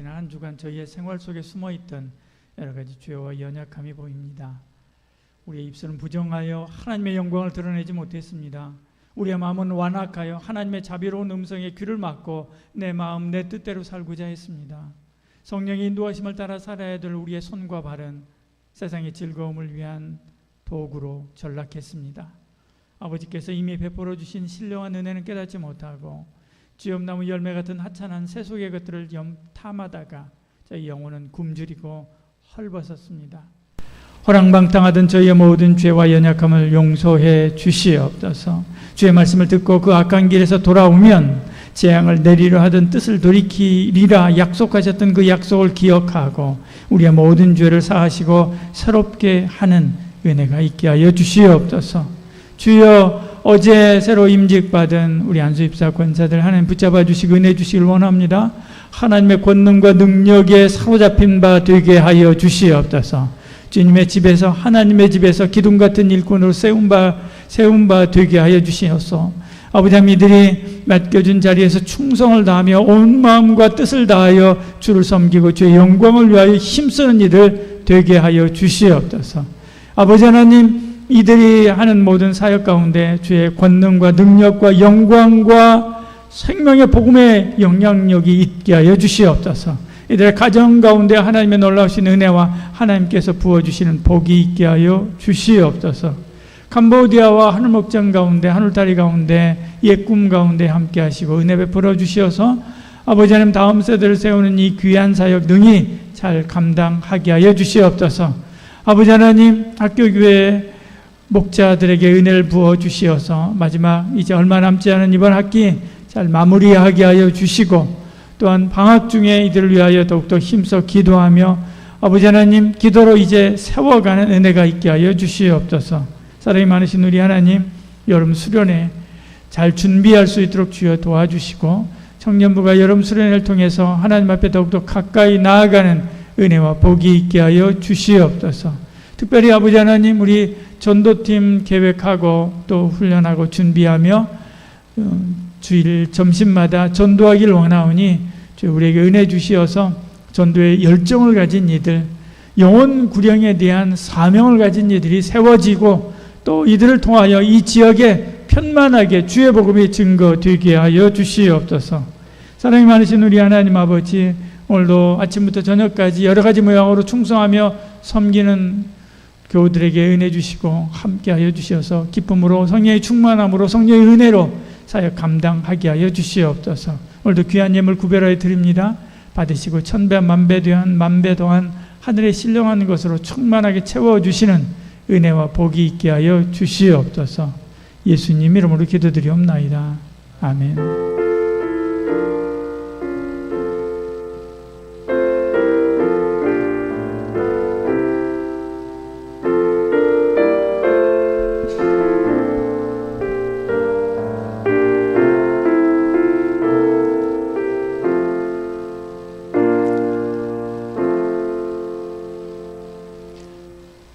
지난 한 주간 저희의 생활 속에 숨어있던 여러 가지 죄와 연약함이 보입니다. 우리의 입술은 부정하여 하나님의 영광을 드러내지 못했습니다. 우리의 마음은 완악하여 하나님의 자비로운 음성에 귀를 막고 내 마음 내 뜻대로 살고자 했습니다. 성령의 인도하심을 따라 살아야 될 우리의 손과 발은 세상의 즐거움을 위한 도구로 전락했습니다. 아버지께서 이미 베풀어 주신 신령한 은혜는 깨닫지 못하고 쥐엄나무 열매 같은 하찮은 세속의 것들을 탐하다가 저희 영혼은 굶주리고 헐벗었습니다. 허랑방탕하던 저희의 모든 죄와 연약함을 용서해 주시옵소서. 주의 말씀을 듣고 그 악한 길에서 돌아오면 재앙을 내리려 하던 뜻을 돌이키리라 약속하셨던 그 약속을 기억하고 우리의 모든 죄를 사하시고 새롭게 하는 은혜가 있게 하여 주시옵소서. 주여, 어제 새로 임직받은 우리 안수입사 권사들 하나님 붙잡아 주시고 은혜 주시길 원합니다. 하나님의 권능과 능력에 사로잡힌 바 되게 하여 주시옵소서. 주님의 집에서, 하나님의 집에서 기둥 같은 일꾼으로 세운 바 되게 하여 주시옵소서. 아버지 하나님, 이들이 맡겨준 자리에서 충성을 다하며 온 마음과 뜻을 다하여 주를 섬기고 주의 영광을 위하여 힘쓰는 이들 되게 하여 주시옵소서. 아버지 하나님, 이들이 하는 모든 사역 가운데 주의 권능과 능력과 영광과 생명의 복음의 영향력이 있게 하여 주시옵소서. 이들의 가정 가운데 하나님의 놀라우신 은혜와 하나님께서 부어주시는 복이 있게 하여 주시옵소서. 캄보디아와 하늘목장 가운데, 하늘다리 가운데, 옛 꿈 가운데 함께 하시고 은혜 베풀어 주시어서 아버지 하나님, 다음 세대를 세우는 이 귀한 사역 능히 잘 감당하게 하여 주시옵소서. 아버지 하나님, 학교교회 목자들에게 은혜를 부어 주시어서 마지막 이제 얼마 남지 않은 이번 학기 잘 마무리하게 하여 주시고, 또한 방학 중에 이들을 위하여 더욱더 힘써 기도하며 아버지 하나님, 기도로 이제 세워가는 은혜가 있게 하여 주시옵소서. 사랑이 많으신 우리 하나님, 여름 수련회 잘 준비할 수 있도록 주여 도와주시고, 청년부가 여름 수련회를 통해서 하나님 앞에 더욱더 가까이 나아가는 은혜와 복이 있게 하여 주시옵소서. 특별히 아버지 하나님, 우리 전도팀 계획하고 또 훈련하고 준비하며 주일 점심마다 전도하기를 원하오니 주 우리에게 은혜 주시어서 전도의 열정을 가진 이들, 영혼 구령에 대한 사명을 가진 이들이 세워지고 또 이들을 통하여 이 지역에 편만하게 주의 복음이 증거되게 하여 주시옵소서. 사랑이 많으신 우리 하나님 아버지, 오늘도 아침부터 저녁까지 여러 가지 모양으로 충성하며 섬기는 교우들에게 은혜 주시고 함께 하여 주시어서 기쁨으로 성령의 충만함으로 성령의 은혜로 사역 감당하게 하여 주시옵소서. 오늘도 귀한 예물 구별하여 드립니다. 받으시고 천배 만배 더한 하늘의 신령한 것으로 충만하게 채워주시는 은혜와 복이 있게 하여 주시옵소서. 예수님 이름으로 기도드리옵나이다. 아멘.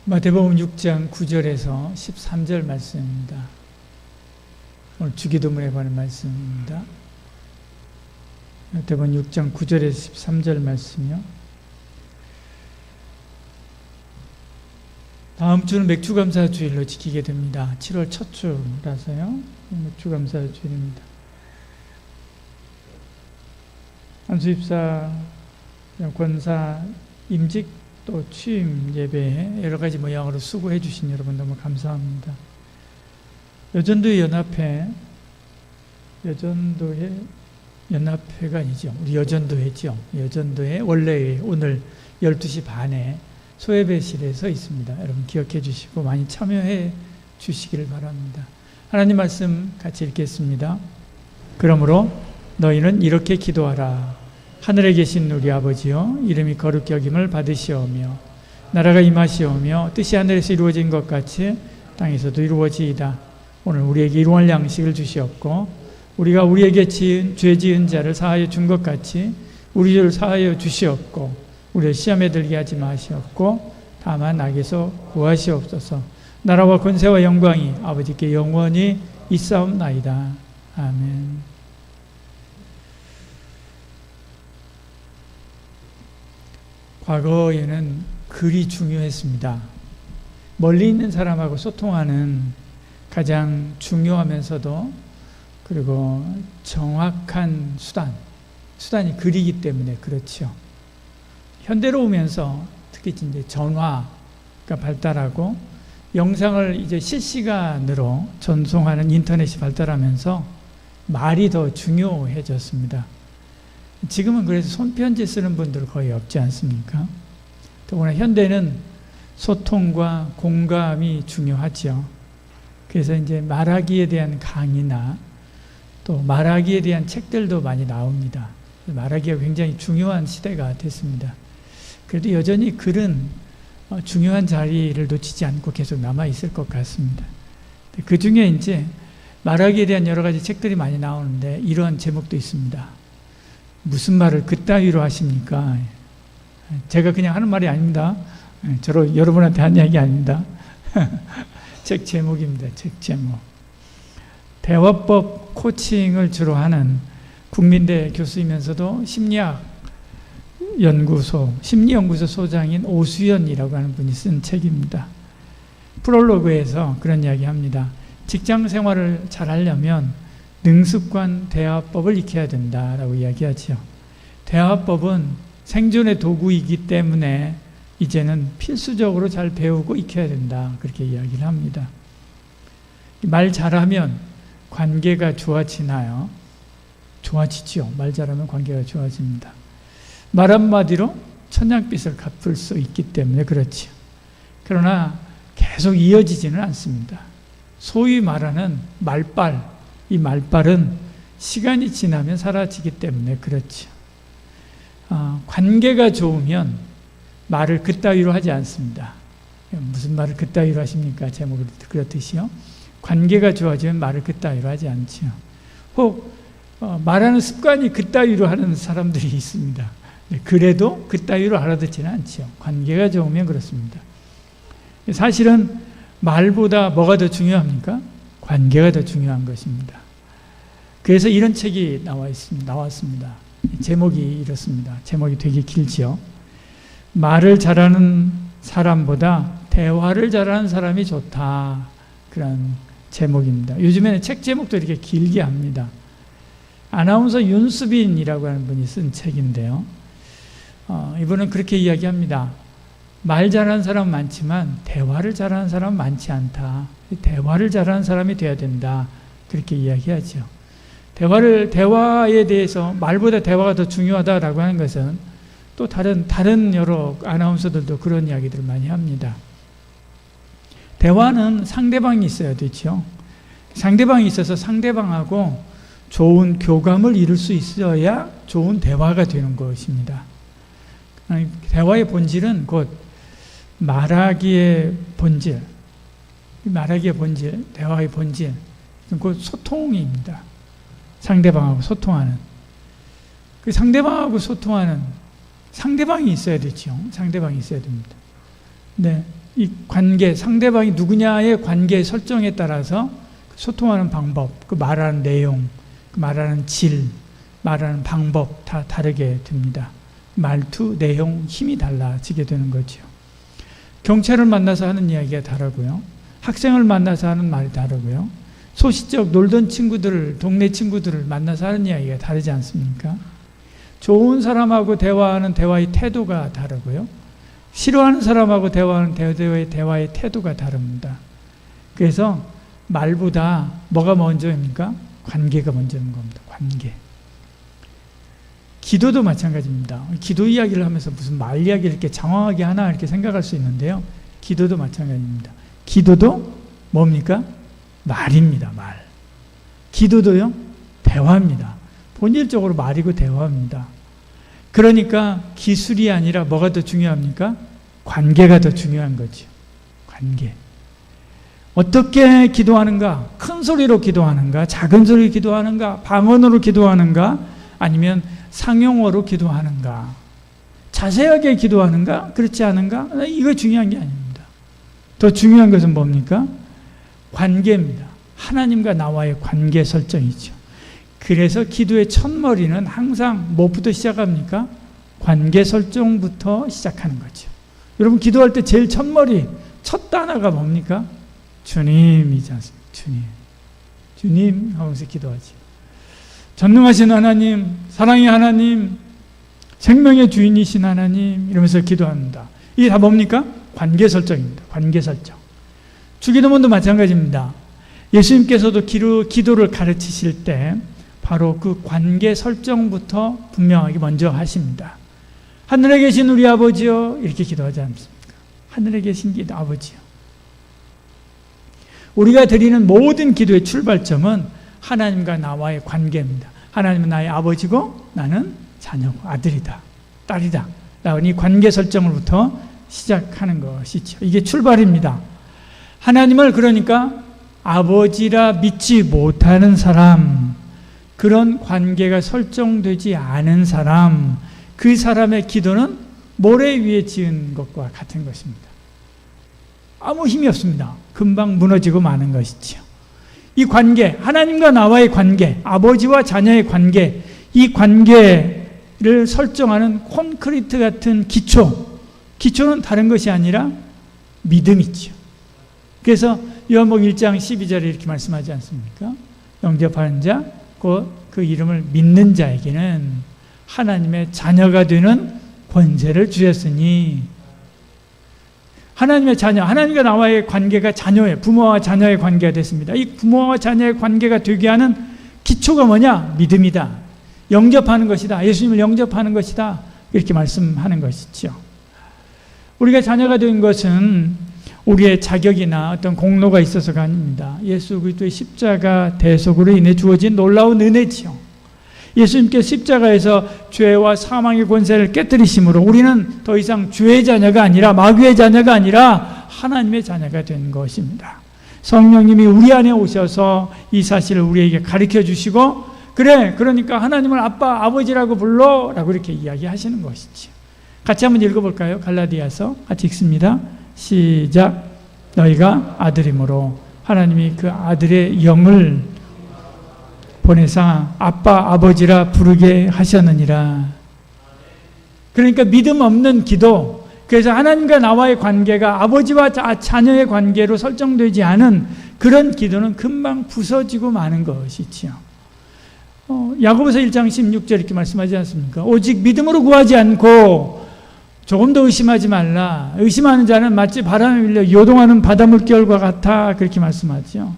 마태복음 6장 9절에서 13절 말씀입니다. 오늘 주기도문에 관한 말씀입니다. 마태복음 6장 9절에서 13절 말씀이요. 다음 주는 맥주감사 주일로 지키게 됩니다. 7월 첫 주라서요. 맥주감사 주일입니다. 안수입사 권사 임직 또 취임 예배에 여러 가지 모양으로 수고해 주신 여러분 너무 감사합니다. 여전도회 연합회가 아니죠. 우리 여전도회죠. 여전도회 원래회 오늘 12시 반에 소예배실에 서 있습니다. 여러분 기억해 주시고 많이 참여해 주시기를 바랍니다. 하나님 말씀 같이 읽겠습니다. 그러므로 너희는 이렇게 기도하라. 하늘에 계신 우리 아버지여, 이름이 거룩히 여김을 받으시오며 나라가 임하시오며 뜻이 하늘에서 이루어진 것 같이 땅에서도 이루어지이다. 오늘 우리에게 일용할 양식을 주시옵고 우리가 우리에게 죄 지은 자를 사하여 준 것 같이 우리 죄를 사하여 주시옵고 우리를 시험에 들게 하지 마시옵고 다만 악에서 구하시옵소서. 나라와 권세와 영광이 아버지께 영원히 있사옵나이다. 아멘. 과거에는 글이 중요했습니다. 멀리 있는 사람하고 소통하는 가장 중요하면서도 그리고 정확한 수단이 글이기 때문에 그렇죠. 현대로 오면서 특히 이제 전화가 발달하고 영상을 이제 실시간으로 전송하는 인터넷이 발달하면서 말이 더 중요해졌습니다. 지금은 그래서 손편지 쓰는 분들 거의 없지 않습니까? 더구나 현대는 소통과 공감이 중요하죠. 그래서 이제 말하기에 대한 강의나 또 말하기에 대한 책들도 많이 나옵니다. 말하기가 굉장히 중요한 시대가 됐습니다. 그래도 여전히 글은 중요한 자리를 놓치지 않고 계속 남아 있을 것 같습니다. 그 중에 이제 말하기에 대한 여러 가지 책들이 많이 나오는데 이러한 제목도 있습니다. 무슨 말을 그따위로 하십니까? 제가 그냥 하는 말이 아닙니다. 여러분한테 한 이야기 아닙니다. 책 제목입니다. 책 제목. 대화법 코칭을 주로 하는 국민대 교수이면서도 심리연구소 소장인 오수연이라고 하는 분이 쓴 책입니다. 프롤로그에서 그런 이야기 합니다. 직장 생활을 잘 하려면 능숙한 대화법을 익혀야 된다라고 이야기하죠. 대화법은 생존의 도구이기 때문에 이제는 필수적으로 잘 배우고 익혀야 된다. 그렇게 이야기를 합니다. 말 잘하면 관계가 좋아지나요? 좋아지죠. 말 잘하면 관계가 좋아집니다. 말 한마디로 천냥빚을 갚을 수 있기 때문에 그렇죠. 그러나 계속 이어지지는 않습니다. 소위 말하는 말빨, 이 말빨은 시간이 지나면 사라지기 때문에 그렇죠. 관계가 좋으면 말을 그따위로 하지 않습니다. 무슨 말을 그따위로 하십니까? 제목을 그렇듯이요. 관계가 좋아지면 말을 그따위로 하지 않죠. 혹 말하는 습관이 그따위로 하는 사람들이 있습니다. 그래도 그따위로 알아듣지는 않죠. 관계가 좋으면 그렇습니다. 사실은 말보다 뭐가 더 중요합니까? 관계가 더 중요한 것입니다. 그래서 이런 책이 나왔습니다. 제목이 이렇습니다. 제목이 되게 길죠. 말을 잘하는 사람보다 대화를 잘하는 사람이 좋다. 그런 제목입니다. 요즘에는 책 제목도 이렇게 길게 합니다. 아나운서 윤수빈이라고 하는 분이 쓴 책인데요. 이분은 그렇게 이야기합니다. 말 잘하는 사람 많지만 대화를 잘하는 사람 많지 않다. 대화를 잘하는 사람이 돼야 된다. 그렇게 이야기하죠. 대화에 대해서 말보다 대화가 더 중요하다라고 하는 것은 또 다른 여러 아나운서들도 그런 이야기들을 많이 합니다. 대화는 상대방이 있어야 되죠. 상대방이 있어서 상대방하고 좋은 교감을 이룰 수 있어야 좋은 대화가 되는 것입니다. 대화의 본질은 곧 말하기의 본질, 대화의 본질, 곧 소통입니다. 상대방하고 소통하는. 그 상대방하고 소통하는 상대방이 있어야 되죠. 상대방이 있어야 됩니다. 네, 이 관계, 상대방이 누구냐의 관계 설정에 따라서 소통하는 방법, 그 말하는 내용, 그 말하는 질, 말하는 방법 다 다르게 됩니다. 말투, 내용, 힘이 달라지게 되는 거죠. 경찰을 만나서 하는 이야기가 다르고요. 학생을 만나서 하는 말이 다르고요. 소시적 놀던 동네 친구들을 만나서 하는 이야기가 다르지 않습니까? 좋은 사람하고 대화하는 대화의 태도가 다르고요. 싫어하는 사람하고 대화하는 대화의 태도가 다릅니다. 그래서 말보다 뭐가 먼저입니까? 관계가 먼저인 겁니다. 관계. 기도도 마찬가지입니다. 기도 이야기를 하면서 무슨 말 이야기를 이렇게 장황하게 하나 이렇게 생각할 수 있는데요. 기도도 마찬가지입니다. 기도도 뭡니까? 말입니다. 말. 기도도요? 대화입니다. 본질적으로 말이고 대화입니다. 그러니까 기술이 아니라 뭐가 더 중요합니까? 관계가 더 중요한 거죠. 관계. 어떻게 기도하는가? 큰 소리로 기도하는가? 작은 소리로 기도하는가? 방언으로 기도하는가? 아니면 상용어로 기도하는가? 자세하게 기도하는가? 그렇지 않은가? 이거 중요한 게 아닙니다. 더 중요한 것은 뭡니까? 관계입니다. 하나님과 나와의 관계 설정이죠. 그래서 기도의 첫머리는 항상 무엇부터 시작합니까? 관계 설정부터 시작하는 거죠. 여러분 기도할 때 제일 첫머리, 첫 단어가 뭡니까? 주님이지 않습니까? 주님. 주님 하면서 기도하지. 전능하신 하나님, 사랑의 하나님, 생명의 주인이신 하나님 이러면서 기도합니다. 이게 다 뭡니까? 관계 설정입니다. 관계 설정. 주기도문도 마찬가지입니다. 예수님께서도 기도를 가르치실 때 바로 그 관계 설정부터 분명하게 먼저 하십니다. 하늘에 계신 우리 아버지요 이렇게 기도하지 않습니까? 하늘에 계신 아버지요. 우리가 드리는 모든 기도의 출발점은 하나님과 나와의 관계입니다. 하나님은 나의 아버지고 나는 자녀고 아들이다, 딸이다. 라는 이 관계 설정으로부터 시작하는 것이죠. 이게 출발입니다. 하나님을 그러니까 아버지라 믿지 못하는 사람, 그런 관계가 설정되지 않은 사람, 그 사람의 기도는 모래 위에 지은 것과 같은 것입니다. 아무 힘이 없습니다. 금방 무너지고 마는 것이죠. 이 관계, 하나님과 나와의 관계, 아버지와 자녀의 관계, 이 관계를 설정하는 콘크리트 같은 기초는 다른 것이 아니라 믿음이죠. 그래서 요한복음 1장 12절에 이렇게 말씀하지 않습니까? 영접하는 자, 곧 그 이름을 믿는 자에게는 하나님의 자녀가 되는 권세를 주셨으니, 하나님의 자녀, 하나님과 나와의 관계가 자녀예요. 부모와 자녀의 관계가 됐습니다. 이 부모와 자녀의 관계가 되게 하는 기초가 뭐냐? 믿음이다. 영접하는 것이다. 예수님을 영접하는 것이다. 이렇게 말씀하는 것이죠. 우리가 자녀가 된 것은 우리의 자격이나 어떤 공로가 있어서가 아닙니다. 예수 그리스도의 십자가 대속으로 인해 주어진 놀라운 은혜지요. 예수님께서 십자가에서 죄와 사망의 권세를 깨뜨리심으로 우리는 더 이상 죄의 자녀가 아니라 마귀의 자녀가 아니라 하나님의 자녀가 된 것입니다. 성령님이 우리 안에 오셔서 이 사실을 우리에게 가르쳐 주시고, 그래, 그러니까 하나님을 아빠, 아버지라고 불러 라고 이렇게 이야기하시는 것이지. 같이 한번 읽어볼까요? 갈라디아서 같이 읽습니다. 시작. 너희가 아들이므로 하나님이 그 아들의 영을 보내사 아빠 아버지라 부르게 하셨느니라. 그러니까 믿음 없는 기도, 그래서 하나님과 나와의 관계가 아버지와 자녀의 관계로 설정되지 않은 그런 기도는 금방 부서지고 마는 것이지요. 야고보서 1장 16절 이렇게 말씀하지 않습니까? 오직 믿음으로 구하지 않고 조금 더 의심하지 말라. 의심하는 자는 마치 바람에 밀려 요동하는 바닷물결과 같아. 그렇게 말씀하죠.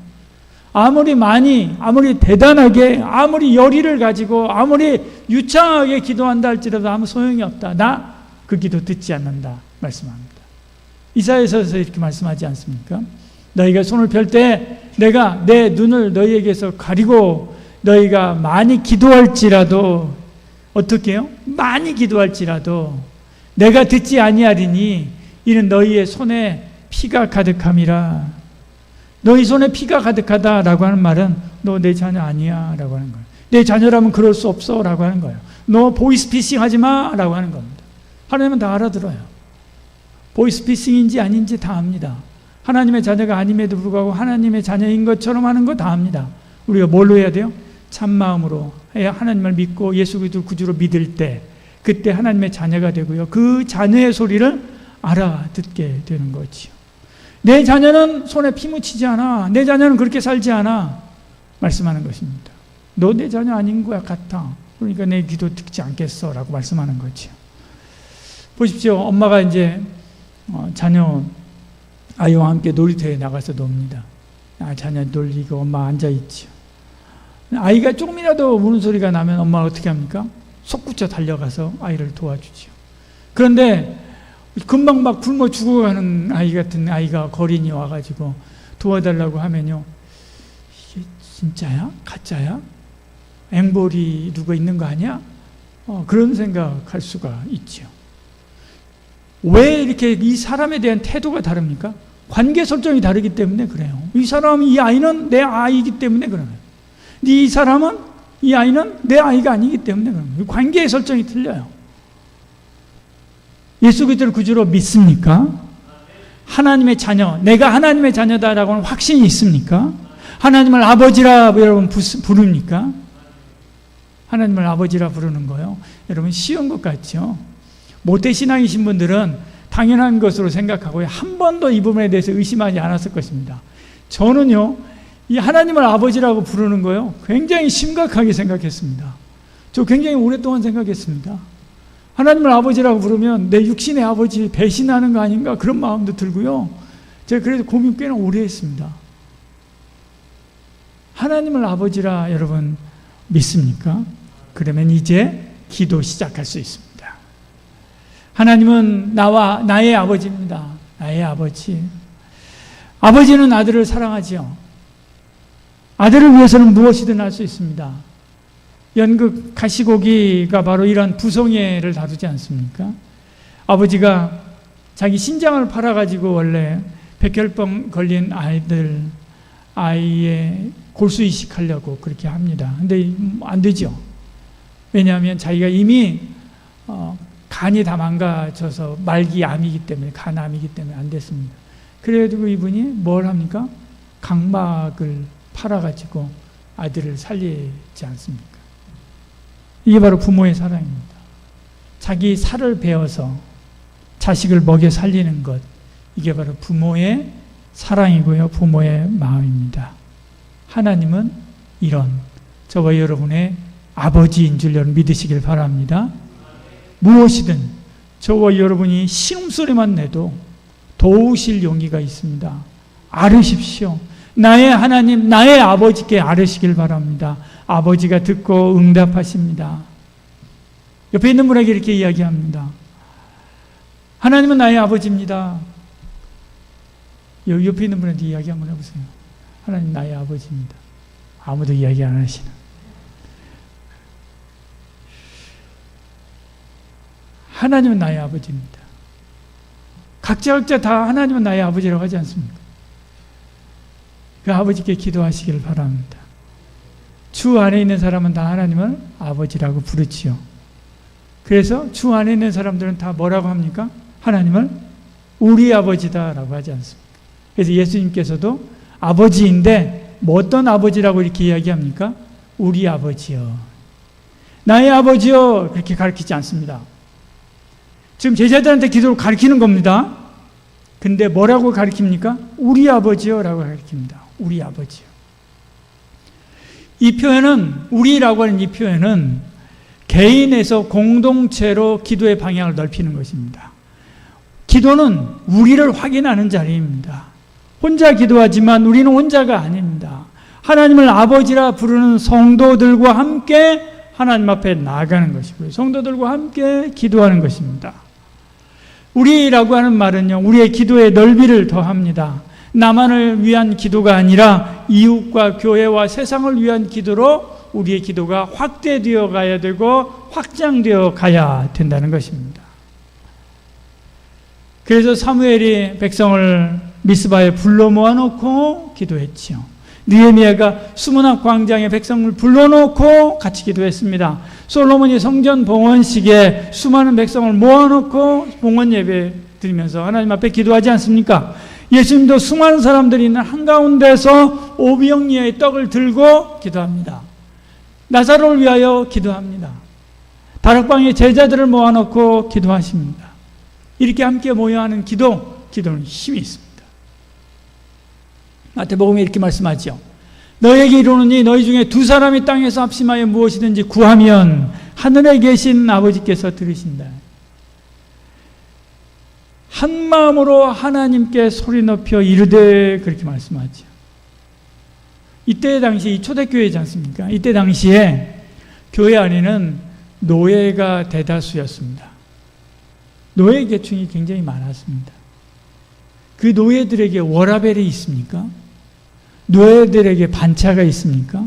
아무리 많이, 아무리 대단하게, 아무리 열의를 가지고, 아무리 유창하게 기도한다 할지라도 아무 소용이 없다. 나 그 기도 듣지 않는다 말씀합니다. 이사야서에서 이렇게 말씀하지 않습니까? 너희가 손을 펼 때 내가 내 눈을 너희에게서 가리고 너희가 많이 기도할지라도, 어떻게 해요? 많이 기도할지라도 내가 듣지 아니하리니 이는 너희의 손에 피가 가득함이라. 너희 손에 피가 가득하다라고 하는 말은 너 내 자녀 아니야 라고 하는 거예요. 내 자녀라면 그럴 수 없어 라고 하는 거예요. 너 보이스피싱 하지 마 라고 하는 겁니다. 하나님은 다 알아들어요. 보이스피싱인지 아닌지 다 압니다. 하나님의 자녀가 아님에도 불구하고 하나님의 자녀인 것처럼 하는 거 다 압니다. 우리가 뭘로 해야 돼요? 참마음으로 하나님을 믿고 예수 그리스도를 구주로 믿을 때, 그때 하나님의 자녀가 되고요. 그 자녀의 소리를 알아듣게 되는 거지요. 내 자녀는 손에 피 묻히지 않아. 내 자녀는 그렇게 살지 않아. 말씀하는 것입니다. 너 내 자녀 아닌 거야 같아. 그러니까 내 기도 듣지 않겠어 라고 말씀하는 거지요. 보십시오. 엄마가 이제 자녀 아이와 함께 놀이터에 나가서 놉니다. 자녀 놀리고 엄마 앉아있지요. 아이가 조금이라도 우는 소리가 나면 엄마가 어떻게 합니까? 솟구쳐 달려가서 아이를 도와주지요. 그런데 금방 막 굶어 죽어가는 아이 같은 아이가 거린이 와가지고 도와달라고 하면요, 이게 진짜야? 가짜야? 앵벌이 누가 있는 거 아니야? 그런 생각할 수가 있죠. 왜 이렇게 이 사람에 대한 태도가 다릅니까? 관계 설정이 다르기 때문에 그래요. 이 사람, 이 아이는 내 아이이기 때문에 그래요. 이 사람은, 이 아이는 내 아이가 아니기 때문에 그래요. 관계의 설정이 틀려요. 예수 그리스도를 구주로 믿습니까? 하나님의 자녀, 내가 하나님의 자녀다라고 하는 확신이 있습니까? 하나님을 아버지라 여러분 부릅니까? 하나님을 아버지라 부르는 거요. 여러분 쉬운 것 같죠? 모태신앙이신 분들은 당연한 것으로 생각하고요. 한 번도 이 부분에 대해서 의심하지 않았을 것입니다. 저는요, 이 하나님을 아버지라고 부르는 거요, 굉장히 심각하게 생각했습니다. 저 굉장히 오랫동안 생각했습니다. 하나님을 아버지라고 부르면 내 육신의 아버지 배신하는 거 아닌가, 그런 마음도 들고요. 제가 그래도 고민 꽤나 오래 했습니다. 하나님을 아버지라 여러분 믿습니까? 그러면 이제 기도 시작할 수 있습니다. 하나님은 나의 아버지입니다. 나의 아버지. 아버지는 아들을 사랑하지요. 아들을 위해서는 무엇이든 할 수 있습니다. 연극 가시고기가 바로 이런 부성애를 다루지 않습니까? 아버지가 자기 신장을 팔아가지고 원래 백혈병 걸린 아이의 골수 이식하려고 그렇게 합니다. 근데 안 되죠. 왜냐하면 자기가 이미 간이 다 망가져서 말기암이기 때문에, 간암이기 때문에 안 됐습니다. 그래가지고 이분이 뭘 합니까? 각막을 팔아가지고 아들을 살리지 않습니까? 이게 바로 부모의 사랑입니다. 자기 살을 베어서 자식을 먹여 살리는 것, 이게 바로 부모의 사랑이고요, 부모의 마음입니다. 하나님은 이런 저와 여러분의 아버지인 줄 여러분 믿으시길 바랍니다. 무엇이든 저와 여러분이 신음소리만 내도 도우실 용기가 있습니다. 아뢰십시오. 나의 하나님, 나의 아버지께 아뢰시길 바랍니다. 아버지가 듣고 응답하십니다. 옆에 있는 분에게 이렇게 이야기합니다. 하나님은 나의 아버지입니다. 옆에 있는 분한테 이야기 한번 해보세요. 하나님 나의 아버지입니다. 아무도 이야기 안 하시는. 하나님은 나의 아버지입니다. 각자 다 하나님은 나의 아버지라고 하지 않습니까? 그 아버지께 기도하시길 바랍니다. 주 안에 있는 사람은 다 하나님을 아버지라고 부르지요. 그래서 주 안에 있는 사람들은 다 뭐라고 합니까? 하나님을 우리 아버지다라고 하지 않습니까? 그래서 예수님께서도 아버지인데 뭐 어떤 아버지라고 이렇게 이야기합니까? 우리 아버지요. 나의 아버지요. 그렇게 가르치지 않습니다. 지금 제자들한테 기도를 가르치는 겁니다. 근데 뭐라고 가르칩니까? 우리 아버지요 라고 가르칩니다. 우리 아버지요. 이 표현은, 우리라고 하는 이 표현은 개인에서 공동체로 기도의 방향을 넓히는 것입니다. 기도는 우리를 확인하는 자리입니다. 혼자 기도하지만 우리는 혼자가 아닙니다. 하나님을 아버지라 부르는 성도들과 함께 하나님 앞에 나아가는 것이고요. 성도들과 함께 기도하는 것입니다. 우리라고 하는 말은요, 우리의 기도의 넓이를 더합니다. 나만을 위한 기도가 아니라 이웃과 교회와 세상을 위한 기도로 우리의 기도가 확대되어 가야 되고 확장되어 가야 된다는 것입니다. 그래서 사무엘이 백성을 미스바에 불러 모아놓고 기도했지요. 느헤미야가 수문학 광장에 백성을 불러놓고 같이 기도했습니다. 솔로몬이 성전 봉헌식에 수많은 백성을 모아놓고 봉헌 예배 드리면서 하나님 앞에 기도하지 않습니까? 예수님도 수많은 사람들이 있는 한가운데서 오병이어의 떡을 들고 기도합니다. 나사로를 위하여 기도합니다. 다락방에 제자들을 모아놓고 기도하십니다. 이렇게 함께 모여 하는 기도는 힘이 있습니다. 마태복음에 이렇게 말씀하죠. 너에게 이르노니 너희 중에 두 사람이 땅에서 합심하여 무엇이든지 구하면 하늘에 계신 아버지께서 들으신다. 한 마음으로 하나님께 소리 높여 이르되, 그렇게 말씀하죠. 이때 당시 초대교회지 않습니까? 이때 당시에 교회 안에는 노예가 대다수였습니다. 노예 계층이 굉장히 많았습니다. 그 노예들에게 워라벨이 있습니까? 노예들에게 반차가 있습니까?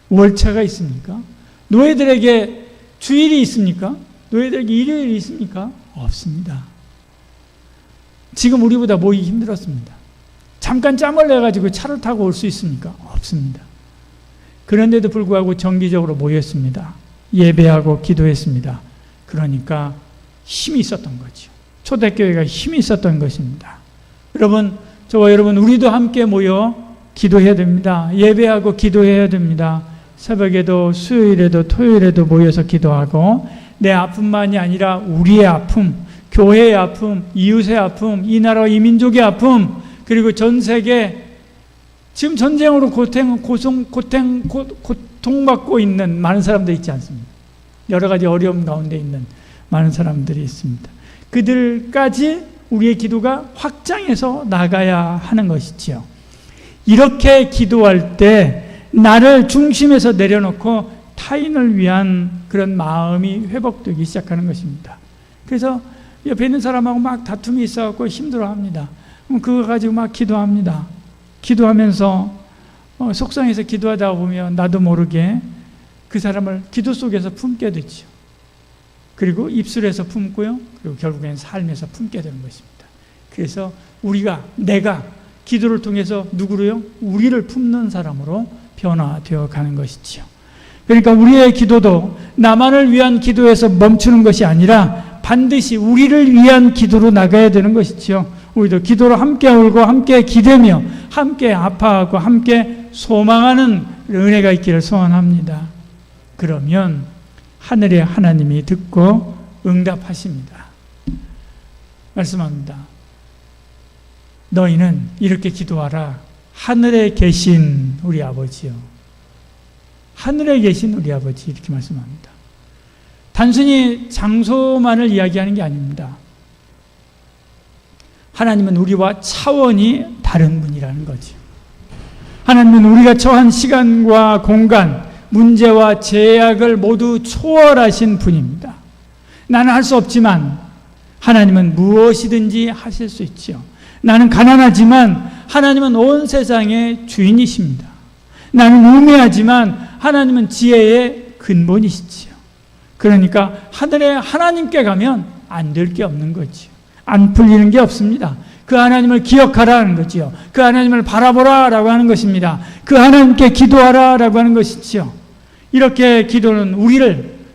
월차가 있습니까? 노예들에게 주일이 있습니까? 노예들에게 일요일이 있습니까? 없습니다. 지금 우리보다 모이기 힘들었습니다. 잠깐 짬을 내가지고 차를 타고 올 수 있습니까? 없습니다. 그런데도 불구하고 정기적으로 모였습니다. 예배하고 기도했습니다. 그러니까 힘이 있었던 거죠. 초대교회가 힘이 있었던 것입니다. 여러분, 저와 여러분, 우리도 함께 모여 기도해야 됩니다. 예배하고 기도해야 됩니다. 새벽에도 수요일에도 토요일에도 모여서 기도하고 내 아픔만이 아니라 우리의 아픔, 교회의 아픔, 이웃의 아픔, 이 나라와 이 민족의 아픔, 그리고 전 세계 지금 전쟁으로 고통받고 있는 많은 사람들이 있지 않습니까? 여러 가지 어려움 가운데 있는 많은 사람들이 있습니다. 그들까지 우리의 기도가 확장해서 나가야 하는 것이지요. 이렇게 기도할 때 나를 중심에서 내려놓고 타인을 위한 그런 마음이 회복되기 시작하는 것입니다. 그래서 옆에 있는 사람하고 막 다툼이 있어갖고 힘들어합니다. 그럼 그거 가지고 막 기도합니다. 기도하면서 속상해서 기도하다 보면 나도 모르게 그 사람을 기도 속에서 품게 되죠. 그리고 입술에서 품고요. 그리고 결국엔 삶에서 품게 되는 것입니다. 그래서 내가 기도를 통해서 누구로요? 우리를 품는 사람으로 변화되어 가는 것이지요. 그러니까 우리의 기도도 나만을 위한 기도에서 멈추는 것이 아니라 반드시 우리를 위한 기도로 나가야 되는 것이지요. 우리도 기도로 함께 울고 함께 기대며 함께 아파하고 함께 소망하는 은혜가 있기를 소원합니다. 그러면 하늘의 하나님이 듣고 응답하십니다. 말씀합니다. 너희는 이렇게 기도하라. 하늘에 계신 우리 아버지요. 하늘에 계신 우리 아버지, 이렇게 말씀합니다. 단순히 장소만을 이야기하는 게 아닙니다. 하나님은 우리와 차원이 다른 분이라는 거죠. 하나님은 우리가 처한 시간과 공간, 문제와 제약을 모두 초월하신 분입니다. 나는 할 수 없지만 하나님은 무엇이든지 하실 수 있죠. 나는 가난하지만 하나님은 온 세상의 주인이십니다. 나는 우매하지만 하나님은 지혜의 근본이시지요. 그러니까 하늘에 하나님께 가면 안 될 게 없는 거지요. 안 풀리는 게 없습니다. 그 하나님을 기억하라는 거지요. 그 하나님을 바라보라라고 하는 것입니다. 그 하나님께 기도하라라고 하는 것이지요. 이렇게 기도는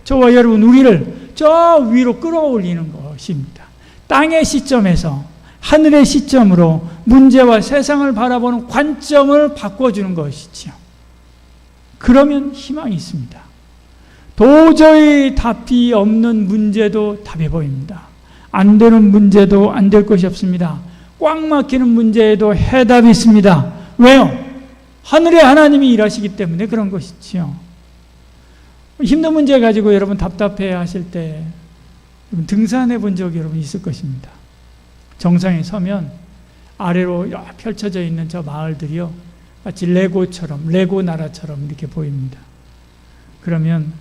저와 여러분 우리를 저 위로 끌어올리는 것입니다. 땅의 시점에서 하늘의 시점으로 문제와 세상을 바라보는 관점을 바꿔주는 것이지요. 그러면 희망이 있습니다. 도저히 답이 없는 문제도 답이 보입니다. 안 되는 문제도 안 될 것이 없습니다. 꽉 막히는 문제에도 해답이 있습니다. 왜요? 하늘의 하나님이 일하시기 때문에 그런 것이지요. 힘든 문제 가지고 여러분 답답해 하실 때 등산해 본 적이 여러분 있을 것입니다. 정상에 서면 아래로 펼쳐져 있는 저 마을들이요, 마치 레고 나라처럼 이렇게 보입니다. 그러면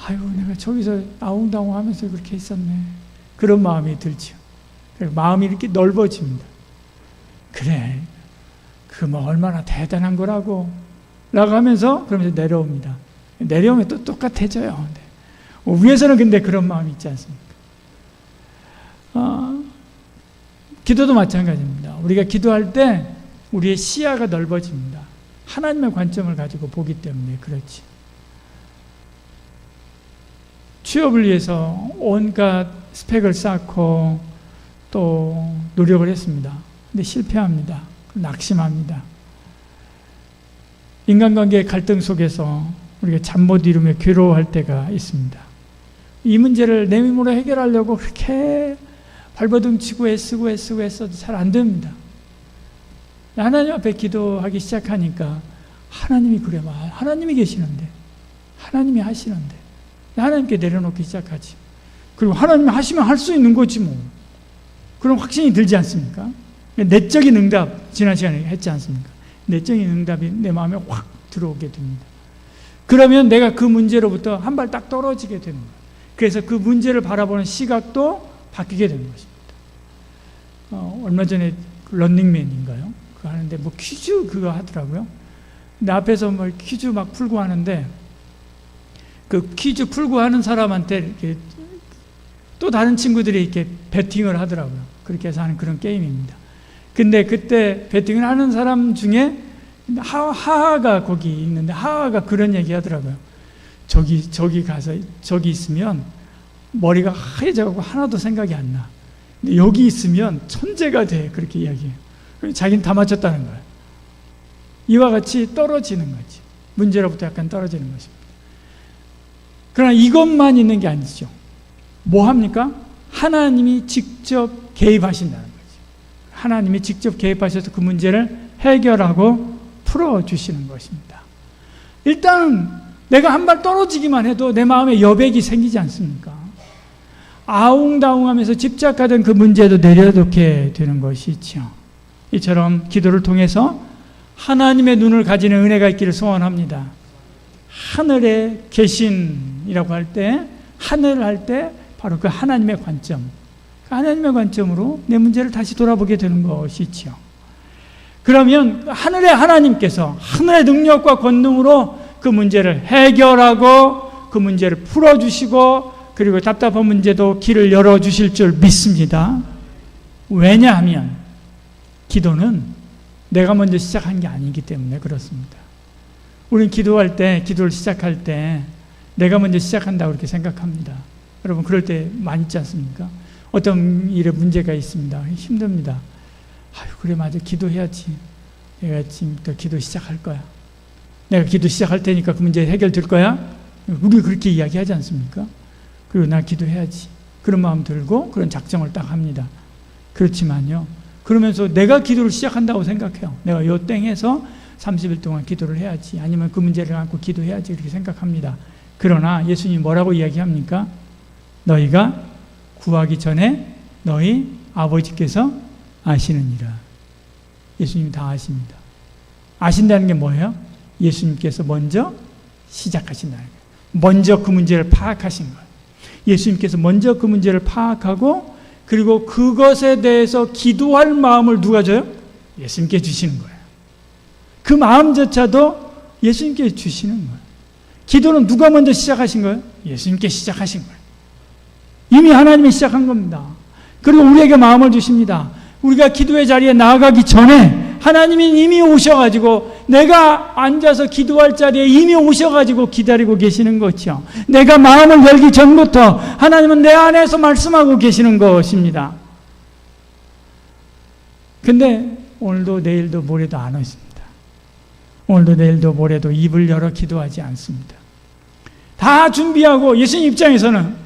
아유, 내가 저기서 아웅다웅 하면서 그렇게 있었네, 그런 마음이 들죠. 마음이 이렇게 넓어집니다. 그래, 그 뭐 얼마나 대단한 거라고 라고 하면서 그러면서 내려옵니다. 내려오면 또 똑같아져요. 위에서는 근데 그런 마음이 있지 않습니까? 기도도 마찬가지입니다. 우리가 기도할 때 우리의 시야가 넓어집니다. 하나님의 관점을 가지고 보기 때문에 그렇지. 취업을 위해서 온갖 스펙을 쌓고 또 노력을 했습니다. 근데 실패합니다. 낙심합니다. 인간관계의 갈등 속에서 우리가 잠 못 이루며 괴로워할 때가 있습니다. 이 문제를 내 힘으로 해결하려고 그렇게 발버둥 치고 애쓰고 잘 안 됩니다. 하나님 앞에 기도하기 시작하니까 하나님이 하나님이 계시는데, 하나님이 하시는데 하나님께 내려놓기 시작하지. 그리고 하나님이 하시면 할 수 있는 거지 뭐. 그런 확신이 들지 않습니까? 내적인 응답, 지난 시간에 했지 않습니까? 내적인 응답이 내 마음에 확 들어오게 됩니다. 그러면 내가 그 문제로부터 한 발 딱 떨어지게 되는 거예요. 그래서 그 문제를 바라보는 시각도 바뀌게 되는 것입니다. 얼마 전에 런닝맨인가요? 그거 하는데 뭐 퀴즈 그거 하더라고요. 근데 앞에서 뭐 퀴즈 막 풀고 하는데 그 퀴즈 풀고 하는 사람한테 이렇게 또 다른 친구들이 이렇게 배팅을 하더라고요. 그렇게 해서 하는 그런 게임입니다. 근데 그때 배팅을 하는 사람 중에 하하가 거기 있는데 하하가 그런 얘기 하더라고요. 저기 가서 저기 있으면 머리가 하얘져가고 하나도 생각이 안 나. 근데 여기 있으면 천재가 돼. 그렇게 이야기해요. 자기는 다 맞췄다는 거예요. 이와 같이 떨어지는 거지. 문제로부터 약간 떨어지는 것입니다. 그러나 이것만 있는 게 아니죠. 뭐 합니까? 하나님이 직접 개입하신다는 거죠. 하나님이 직접 개입하셔서 그 문제를 해결하고 풀어주시는 것입니다. 일단 내가 한 발 떨어지기만 해도 내 마음에 여백이 생기지 않습니까? 아웅다웅하면서 집착하던 그 문제도 내려놓게 되는 것이죠. 이처럼 기도를 통해서 하나님의 눈을 가지는 은혜가 있기를 소원합니다. 하늘에 계신이라고 할 때, 하늘을 할 때 바로 그 하나님의 관점, 그 하나님의 관점으로 내 문제를 다시 돌아보게 되는 것이죠. 그러면 하늘의 하나님께서 하늘의 능력과 권능으로 그 문제를 해결하고 그 문제를 풀어주시고 그리고 답답한 문제도 길을 열어주실 줄 믿습니다. 왜냐하면 기도는 내가 먼저 시작한 게 아니기 때문에 그렇습니다. 우리는 기도할 때, 기도를 시작할 때 내가 먼저 시작한다고 그렇게 생각합니다. 여러분 그럴 때 많이 있지 않습니까? 어떤 일에 문제가 있습니다. 힘듭니다. 아유 그래 맞아 기도해야지. 내가 지금부터 기도 시작할 거야. 내가 기도 시작할 테니까 그 문제 해결될 거야. 우리 그렇게 이야기하지 않습니까? 그리고 나 기도해야지. 그런 마음 들고 그런 작정을 딱 합니다. 그렇지만요. 그러면서 내가 기도를 시작한다고 생각해요. 내가 요 땡에서 30일 동안 기도를 해야지. 아니면 그 문제를 안고 기도해야지. 이렇게 생각합니다. 그러나 예수님이 뭐라고 이야기합니까? 너희가 구하기 전에 너희 아버지께서 아시느니라. 예수님이 다 아십니다. 아신다는 게 뭐예요? 예수님께서 먼저 시작하신다는 거예요. 먼저 그 문제를 파악하신 거예요. 예수님께서 먼저 그 문제를 파악하고 그리고 그것에 대해서 기도할 마음을 누가 줘요? 예수님께 주시는 거예요. 그 마음조차도 예수님께 주시는 거예요. 기도는 누가 먼저 시작하신 거예요? 예수님께 시작하신 거예요. 이미 하나님이 시작한 겁니다. 그리고 우리에게 마음을 주십니다. 우리가 기도의 자리에 나아가기 전에 하나님이 이미 오셔가지고 내가 앉아서 기도할 자리에 이미 오셔가지고 기다리고 계시는 거죠. 내가 마음을 열기 전부터 하나님은 내 안에서 말씀하고 계시는 것입니다. 근데 오늘도 내일도 모레도 안 오십니다. 오늘도 내일도 모레도 입을 열어 기도하지 않습니다. 다 준비하고 예수님 입장에서는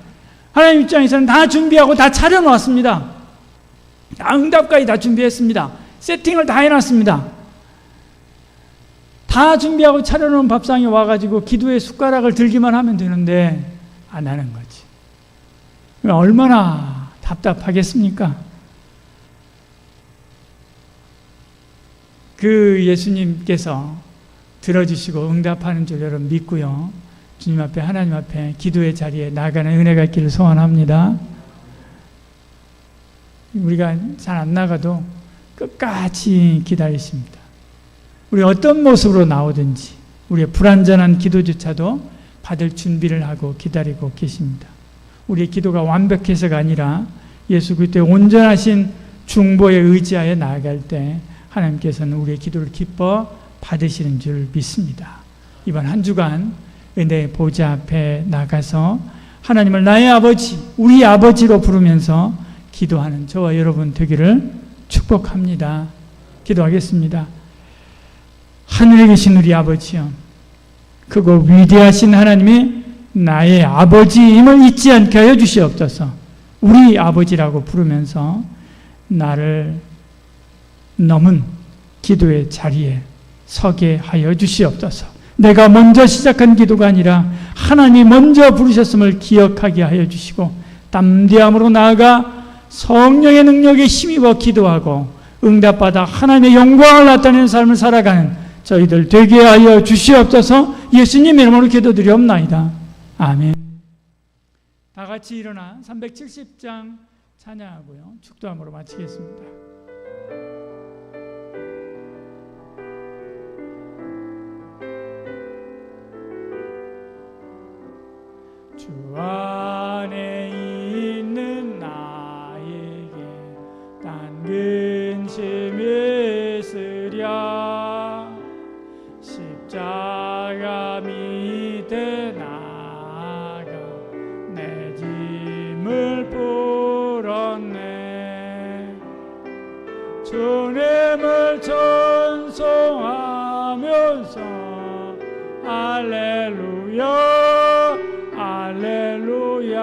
하나님 입장에서는 다 준비하고 다 차려놓았습니다. 다 응답까지 다 준비했습니다. 세팅을 다 해놨습니다. 다 준비하고 차려놓은 밥상에 와가지고 기도의 숟가락을 들기만 하면 되는데 안 하는 거지. 얼마나 답답하겠습니까? 그 예수님께서 들어주시고 응답하는 줄 여러분 믿고요. 주님 앞에 하나님 앞에 기도의 자리에 나가는 은혜가 있기를 소원합니다. 우리가 잘 안 나가도 끝까지 기다리십니다. 우리 어떤 모습으로 나오든지 우리의 불완전한 기도조차도 받을 준비를 하고 기다리고 계십니다. 우리의 기도가 완벽해서가 아니라 예수 그리스도의 온전하신 중보에 의지하여 나아갈 때 하나님께서는 우리의 기도를 기뻐 받으시는 줄 믿습니다. 이번 한 주간 은혜의 보좌 앞에 나가서 하나님을 나의 아버지, 우리 아버지로 부르면서 기도하는 저와 여러분 되기를 축복합니다. 기도하겠습니다. 하늘에 계신 우리 아버지여, 그거 위대하신 하나님이 나의 아버지임을 잊지 않게 하여 주시옵소서. 우리 아버지라고 부르면서 나를 넘은 기도의 자리에 서게 하여 주시옵소서. 내가 먼저 시작한 기도가 아니라 하나님이 먼저 부르셨음을 기억하게 하여 주시고 담대함으로 나아가 성령의 능력에 힘입어 기도하고 응답받아 하나님의 영광을 나타내는 삶을 살아가는 저희들 되게 하여 주시옵소서. 예수님 이름으로 기도드리옵나이다. 아멘. 다 같이 일어나 370장 찬양하고요. 축도함으로 마치겠습니다. 주 안에 있는 나에게 딴 근심이 있으랴 십자가 밑에 나가 내 짐을 풀었네. 주님을 찬송하면서 할렐루야 할렐루야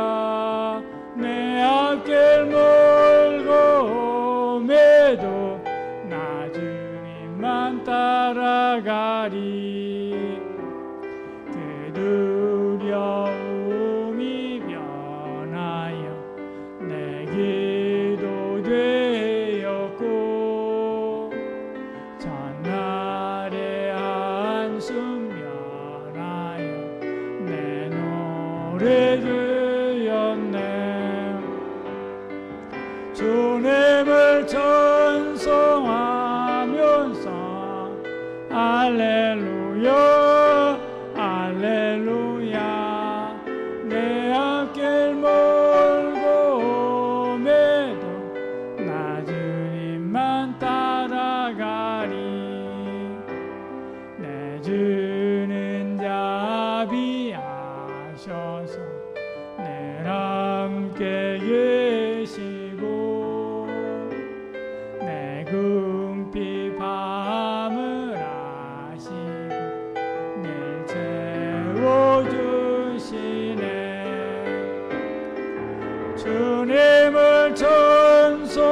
주님을 찬송하면서 할렐루야 할렐루야 내 앞길 멀고 오매도 나 주님만 따라가리 내 주는 자비하셔서 늘 함께 계시고 내 궁핍 밤을 아시고 늘 채워주시네 주님을 찬송하면서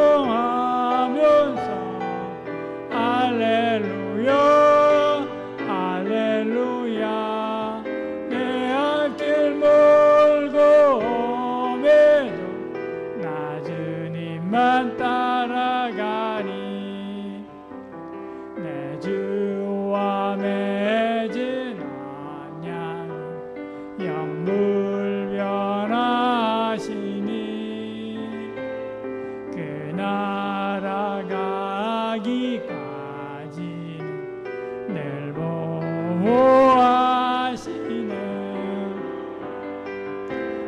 할렐루야 할렐루야 내 앞길 멀고 오매도 나 주님만 따라가니 내 주와 맺은 언약은 영불 변하시니 그 나라 가기까지는 늘 보호하시는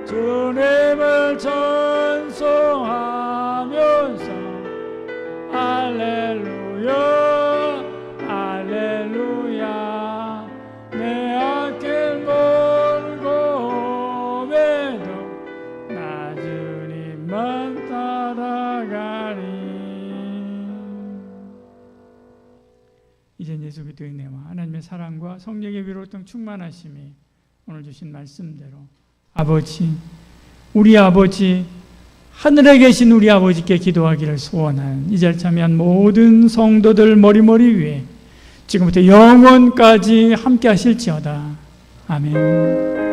주님을 찬송하면서 할렐루야 할렐루야 내 앞길 멀고 오매도 나 주님만 따라가리 이젠 예수 그리스도의 은혜와 하나님의 사랑과 성령의 위로통 충만하심이 오늘 주신 말씀대로 아버지 우리 아버지 하늘에 계신 우리 아버지께 기도하기를 소원하는 이 자리에 참여한 모든 성도들 머리머리 위에 지금부터 영원까지 함께 하실지어다. 아멘.